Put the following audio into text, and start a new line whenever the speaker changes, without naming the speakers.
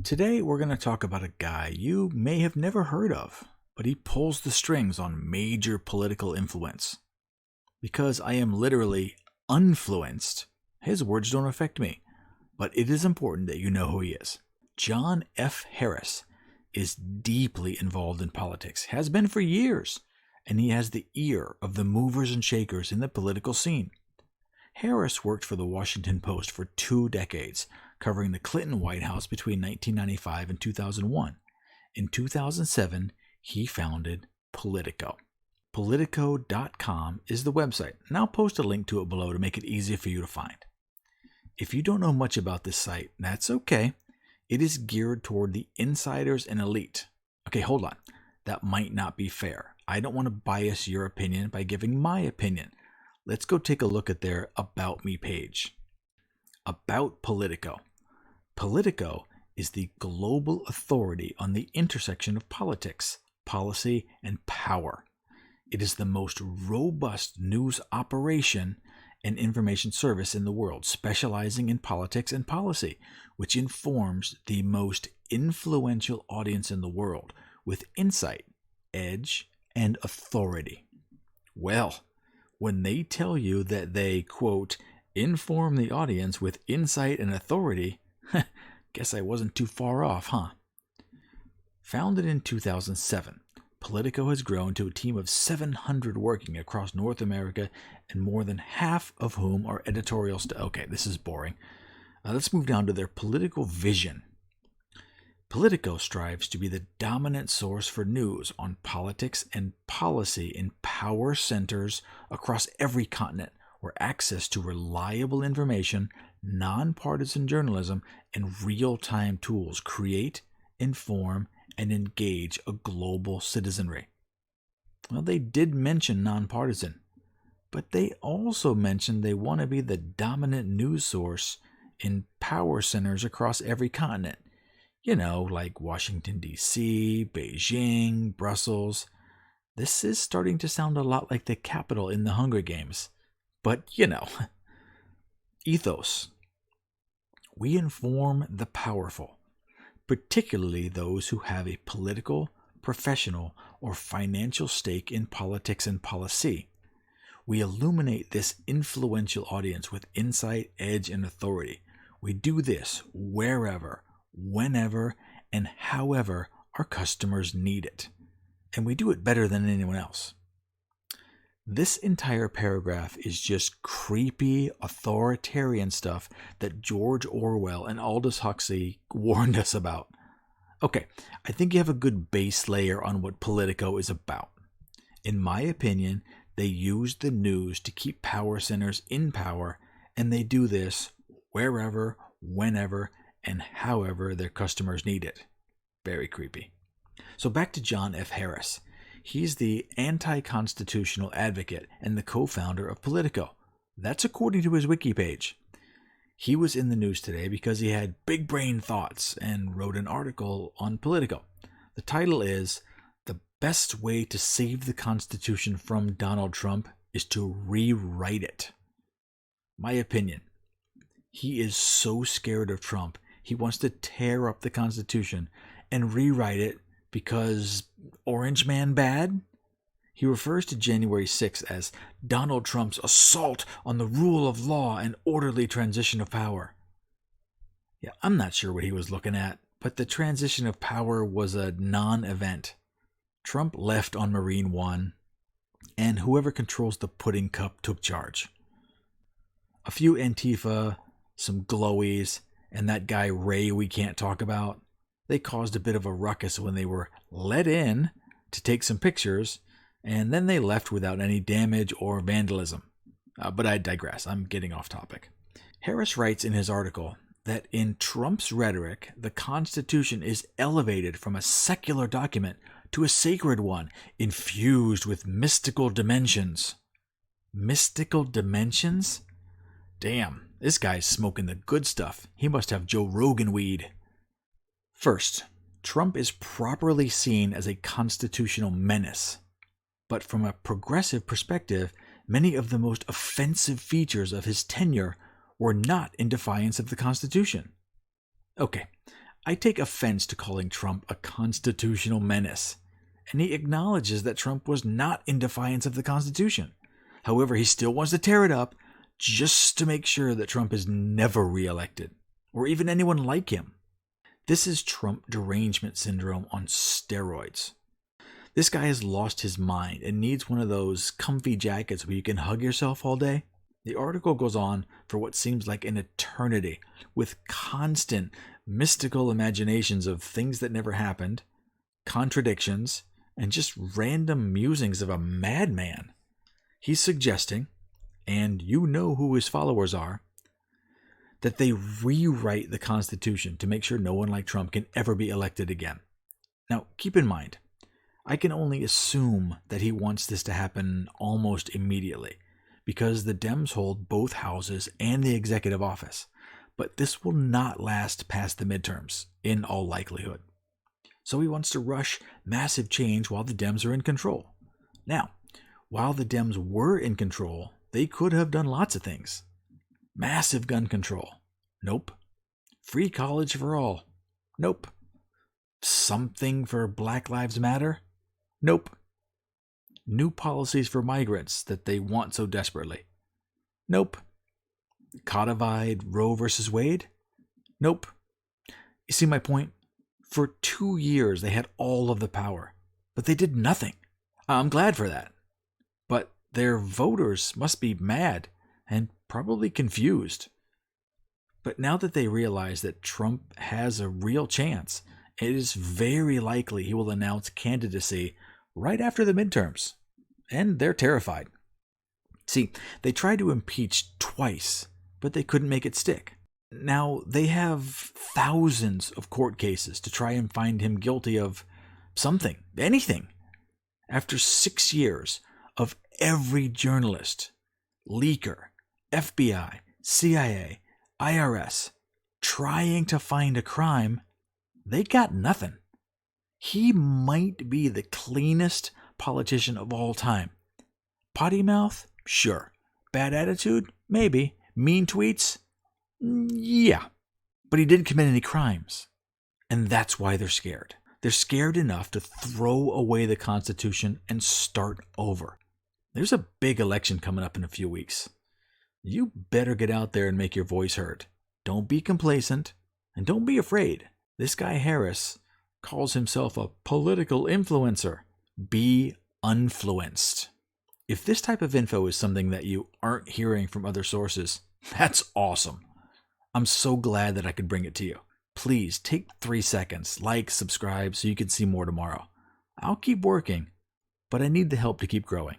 Today, we're going to talk about a guy you may have never heard of, but he pulls the strings on major political influence. Because I am literally unfluenced, his words don't affect me, but it is important that you know who he is. John F. Harris is deeply involved in politics, has been for years, and he has the ear of the movers and shakers in the political scene. Harris worked for the Washington Post for 2 decades, covering the Clinton White House between 1995 and 2001. In 2007, he founded Politico. Politico.com is the website, and I'll post a link to it below to make it easy for you to find. If you don't know much about this site, that's okay. It is geared toward the insiders and elite. Okay, hold on. That might not be fair. I don't want to bias your opinion by giving my opinion. Let's go take a look at their About Me page. About Politico. Politico is the global authority on the intersection of politics, policy, and power. It is the most robust news operation and information service in the world, specializing in politics and policy, which informs the most influential audience in the world with insight, edge, and authority. Well, when they tell you that they, quote, inform the audience with insight and authority, guess I wasn't too far off, huh? Founded in 2007, Politico has grown to a team of 700 working across North America, and more than half of whom are editorial staff. Okay, this is boring. Let's move down to their political vision. Politico strives to be the dominant source for news on politics and policy in power centers across every continent, where access to reliable information, nonpartisan journalism, and real-time tools create, inform, and engage a global citizenry. Well, they did mention nonpartisan, but they also mentioned they want to be the dominant news source in power centers across every continent. You know, like Washington, D.C., Beijing, Brussels. This is starting to sound a lot like the capital in the Hunger Games. But, you know. Ethos. We inform the powerful, particularly those who have a political, professional, or financial stake in politics and policy. We illuminate this influential audience with insight, edge, and authority. We do this wherever, whenever, and however our customers need it. And we do it better than anyone else. This entire paragraph is just creepy, authoritarian stuff that George Orwell and Aldous Huxley warned us about. Okay, I think you have a good base layer on what Politico is about. In my opinion, they use the news to keep power centers in power, and they do this wherever, whenever, and however their customers need it. Very creepy. So back to John F. Harris. He's the anti-constitutional advocate and the co-founder of Politico. That's according to his wiki page. He was in the news today because he had big brain thoughts and wrote an article on Politico. The title is, "The Best Way to Save the Constitution from Donald Trump is to Rewrite It." My opinion. He is so scared of Trump, he wants to tear up the Constitution and rewrite it because Orange Man bad? He refers to January 6th as Donald Trump's assault on the rule of law and orderly transition of power. Yeah, I'm not sure what he was looking at, but the transition of power was a non-event. Trump left on Marine One, and whoever controls the pudding cup took charge. A few Antifa, some glowies, and that guy Ray we can't talk about, they caused a bit of a ruckus when they were let in to take some pictures, and then they left without any damage or vandalism. But I digress. I'm getting off topic. Harris writes in his article that in Trump's rhetoric, the Constitution is elevated from a secular document to a sacred one, infused with mystical dimensions. Mystical dimensions? Damn, this guy's smoking the good stuff. He must have Joe Rogan weed. First, Trump is properly seen as a constitutional menace. But from a progressive perspective, many of the most offensive features of his tenure were not in defiance of the Constitution. Okay, I take offense to calling Trump a constitutional menace, and he acknowledges that Trump was not in defiance of the Constitution. However, he still wants to tear it up just to make sure that Trump is never reelected, or even anyone like him. This is Trump derangement syndrome on steroids. This guy has lost his mind and needs one of those comfy jackets where you can hug yourself all day. The article goes on for what seems like an eternity, with constant mystical imaginations of things that never happened, contradictions, and just random musings of a madman. He's suggesting, and you know who his followers are, that they rewrite the Constitution to make sure no one like Trump can ever be elected again. Now, keep in mind, I can only assume that he wants this to happen almost immediately, because the Dems hold both houses and the executive office. But this will not last past the midterms, in all likelihood. So he wants to rush massive change while the Dems are in control. Now, while the Dems were in control, they could have done lots of things. Massive gun control. Nope. Free college for all. Nope. Something for Black Lives Matter. Nope. New policies for migrants that they want so desperately. Nope. Codified Roe versus Wade? Nope. You see my point? For 2 years they had all of the power, but they did nothing. I'm glad for that. But their voters must be mad and probably confused. But now that they realize that Trump has a real chance, it is very likely he will announce candidacy right after the midterms. And they're terrified. See, they tried to impeach twice, but they couldn't make it stick. Now, they have thousands of court cases to try and find him guilty of something, anything. After 6 years of every journalist, leaker, FBI, CIA, IRS trying to find a crime, they got nothing. He might be the cleanest politician of all time. Potty mouth? Sure. Bad attitude? Maybe. Mean tweets? Yeah. But he didn't commit any crimes. And that's why they're scared. They're scared enough to throw away the Constitution and start over. There's a big election coming up in a few weeks. You better get out there and make your voice heard. Don't be complacent, and don't be afraid. This guy Harris calls himself a political influencer. Be influenced. If this type of info is something that you aren't hearing from other sources, that's awesome. I'm so glad that I could bring it to you. Please take 3 seconds, like, subscribe, so you can see more tomorrow. I'll keep working, but I need the help to keep growing.